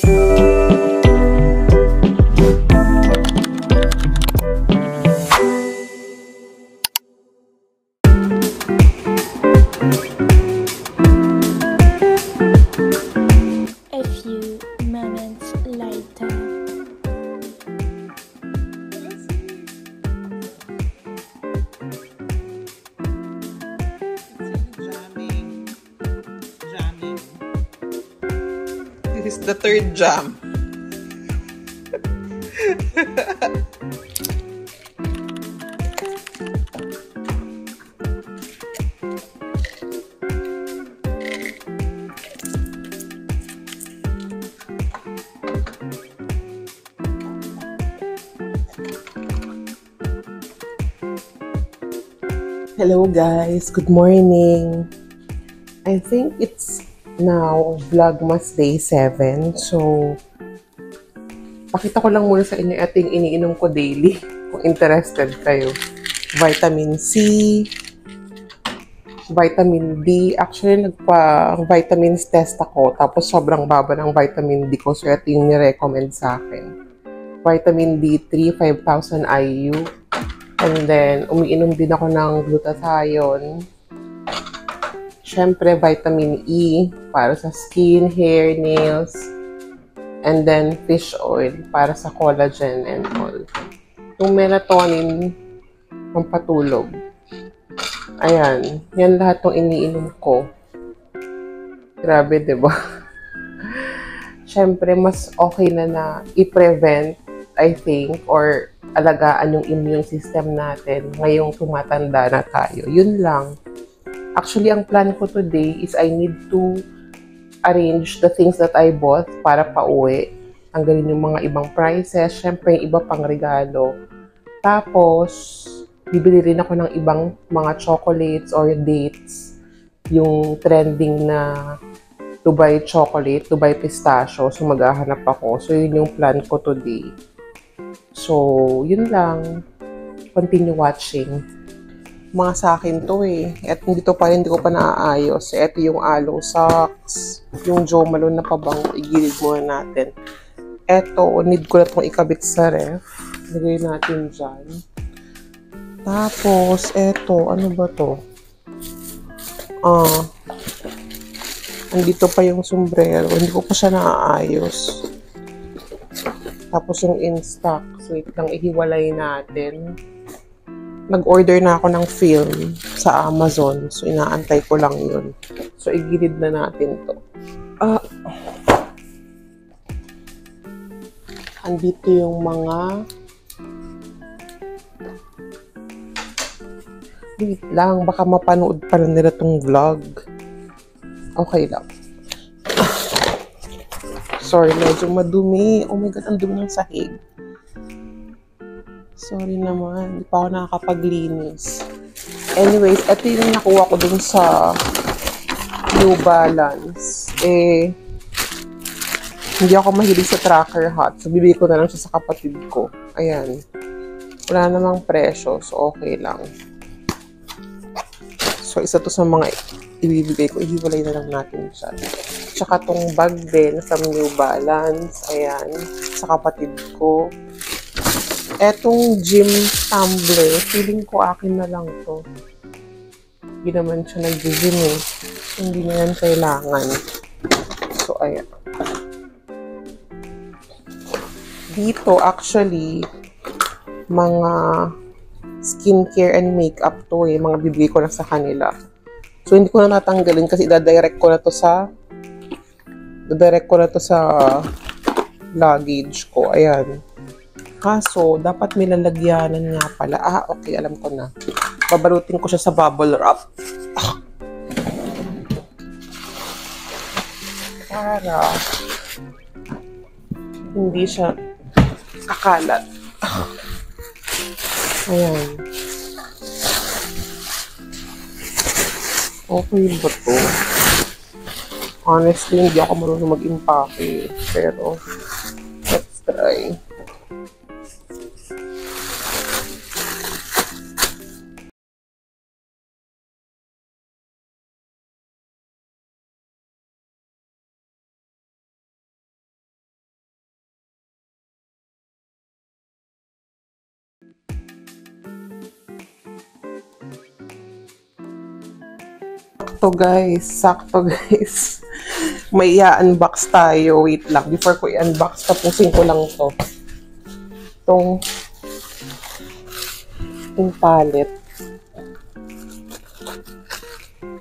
A few moments later. Jamming. This is the third jam. Hello guys, good morning. I think it's now Vlogmas Day 7. So, pakita ko lang muna sa inyo ito yung iniinom ko daily. Kung interested kayo. Vitamin C, Vitamin D. Actually, nagpa-vitamins test ako. Tapos sobrang baba ng vitamin D ko. So, ito yung nirecommend sa akin. Vitamin D3, 5,000 IU. And then, umiinom din ako ng glutathione. Siyempre, vitamin E para sa skin, hair, nails. And then, fish oil para sa collagen and all. Yung melatonin, pampatulog. Ayan. Yan lahat ng iniinom ko. Grabe, diba? Siyempre, mas okay na i-prevent, I think, or alagaan yung immune system natin ngayong tumatanda na tayo. Yun lang. Actually, ang plan ko today is I need to arrange the things that I bought para pauwi. Tanggalin yung mga ibang prices. Syempre, yung iba pang regalo. Tapos, bibili rin ako ng ibang mga chocolates or dates. Yung trending na Dubai chocolate, Dubai pistachio. So, maghahanap ako. So, yun yung plan ko today. So, yun lang. Continue watching. Mga sa akin to eh. At dito pa rin, hindi ko pa naaayos. Ito yung aloe socks. Yung Jo Malone na pabango. Igilid muna natin. Ito, need ko na itong ikabit sa ref. Lagay natin dyan. Tapos, ito. Ano ba to? Andito pa yung sombrero. Hindi ko pa siya naaayos. Tapos yung in-stock. Wait lang, ihiwalay natin. Nag-order na ako ng film sa Amazon. So, inaantay ko lang yun. So, igilid na natin to. Andito yung mga... Wait lang, baka mapanood pa lang nila tong vlog. Okay lang. Sorry, medyo madumi. Oh my God, ang dumi ng sahig. Sorry naman, hindi pa ako nakakapaglinis. Anyways, ito yung nakuha ko dun sa New Balance. Hindi ako mahilig sa tracker hat. So, bibigay ko na lang siya sa kapatid ko. Ayan. Wala namang presyo. So, okay lang. So, isa to sa mga ibibigay ko. Ihiwalay na lang natin siya. Tsaka tong bag din sa New Balance. Ayan. Sa kapatid ko. Etong gym tumbler, feeling ko akin na lang to. Hindi naman siya nag-gym eh. Hindi na yan kailangan. So, ayan. Dito, actually, mga skincare and makeup to eh. Mga bibigay ko na sa kanila. So, hindi ko na natanggalin kasi dadirect ko na to sa luggage ko. Ayan. Kaso, dapat may lalagyanan nga pala. Okay. Alam ko na. Babalutin ko siya sa bubble wrap. Para hindi siya kakalat. Ayan. Okay ba to? Honestly, hindi ako marunong mag-impake. Pero, let's try. Sakto guys. Sakto guys. May i-unbox tayo. Wait lang. Before ko i-unbox, tapusin ko lang to. Itong palette.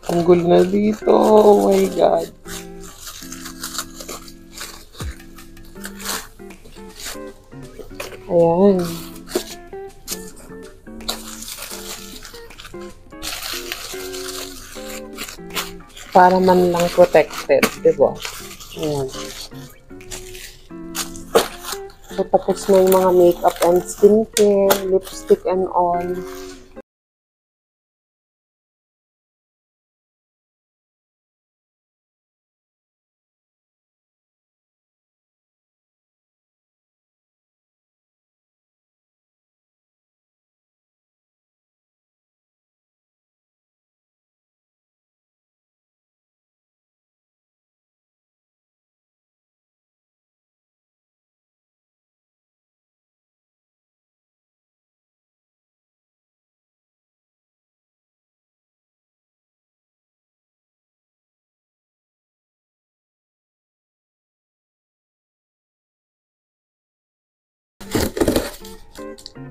Ang gulo na dito. Oh my God. Ayan. Para man lang protected, diba? Ayan. So, tapos na yung mga makeup and skincare, lipstick and all.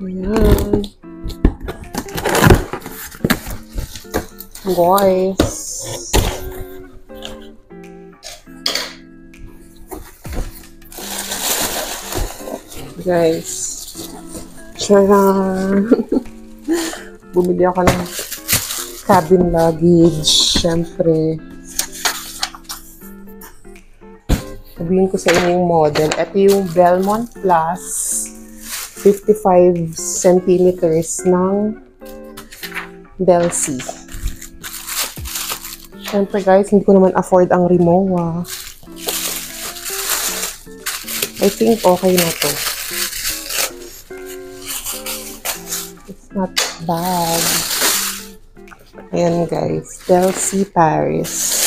Ayan. Guys. Guys. Tcharam! Bumili ako ng cabin luggage. Siyempre. Sabihin ko sa inyo yung model. Ito yung Belmont Plus. 55 centimeters ng Delcy. Siyempre guys, hindi ko naman afford ang Rimowa. I think okay na to. It's not bad. Ayan guys, Delcy Paris.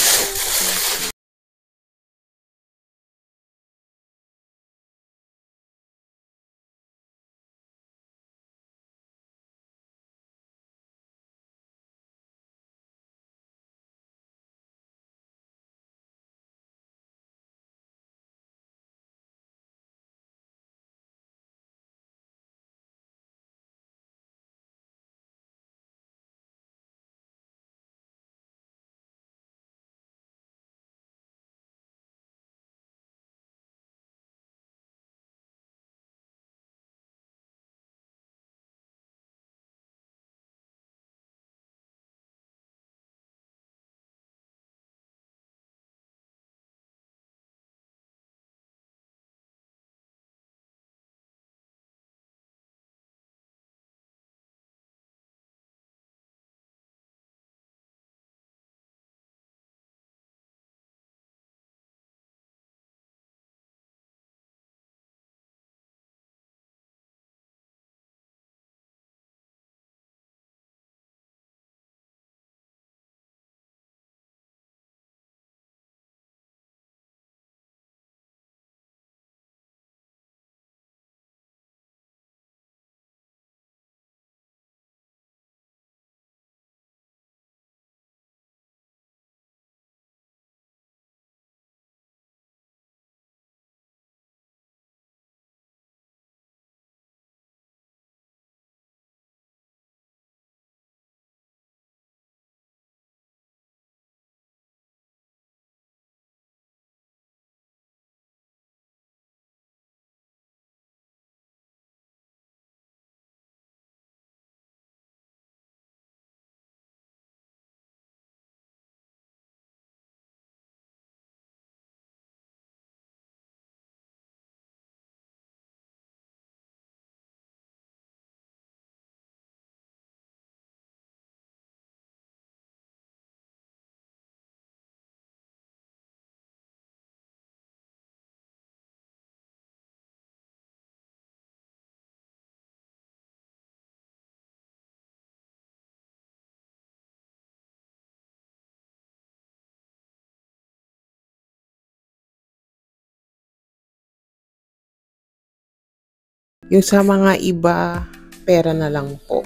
Yung sa mga iba, pera na lang po.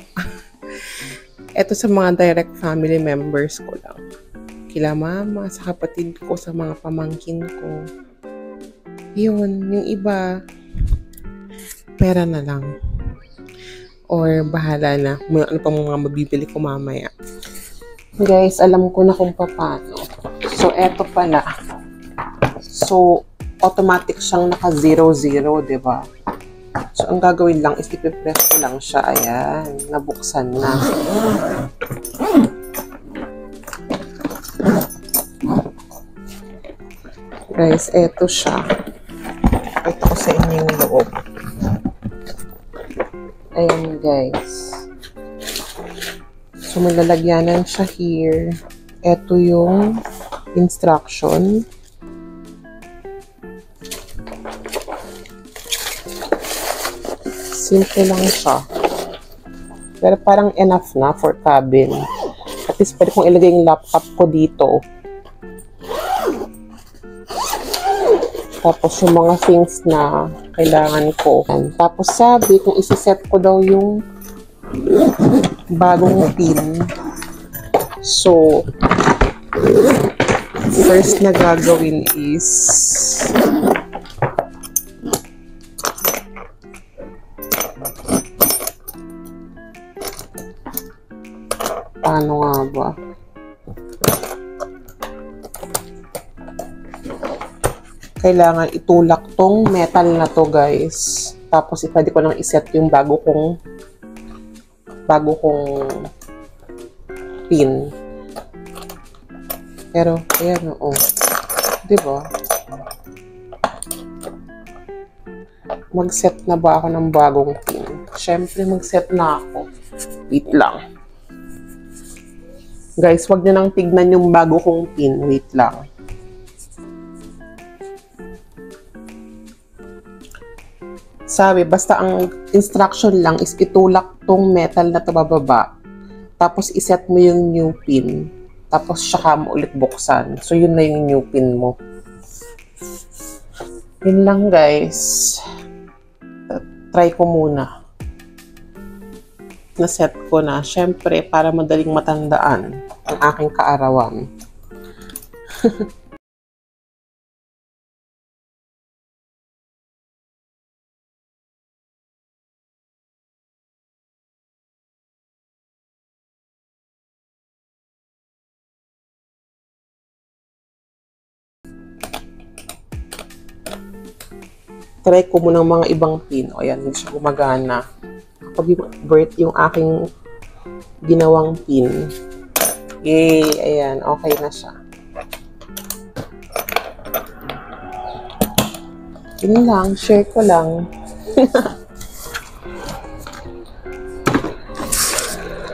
Ito sa mga direct family members ko lang. kila mama, sa kapatid ko, sa mga pamangkin ko. Yun, yung iba, pera na lang. Or bahala na, ano pa mga mabibili ko mamaya. Guys, alam ko na kung paano. So, eto pala. So, automatic siyang naka-0-0, diba? So, ang gagawin lang is ipipress ko lang siya. Ayan, nabuksan na. Guys, eto siya. Ito ko sa inyo yung loob. Ayan, guys. So, may lalagyanan siya here. Ito yung instruction. Simple lang siya. Pero parang enough na for cabin. At least pwede kong ilagay yung laptop ko dito. Tapos yung mga things na kailangan ko. Tapos sabi kung isi-set ko daw yung bagong pin. So, first na gagawin is paano nga ba? Kailangan itulak tong metal na to, guys. Tapos pwede ko nang iset yung bago kong pin. Pero ayan, oo. 'Di ba? Mag-set na ba ako ng bagong pin? Syempre mag-set na ako. Wait lang. Guys, wag niyo nang tignan yung bago kong pin. Wait lang. Sabi, basta ang instruction lang is itulak tong metal na to bababa. Tapos iset mo yung new pin. Tapos saka mo ulit buksan. So, yun na yung new pin mo. Yun lang, guys. Try ko muna. Na-set ko na. Syempre, para madaling matandaan ang aking kaarawan. Try ko muna ng mga ibang pin. O, ayan, hindi siya gumagana. Pag-vert yung aking ginawang pin. Yay! Ayan, okay na siya. Yun lang, share ko lang.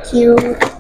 Cute!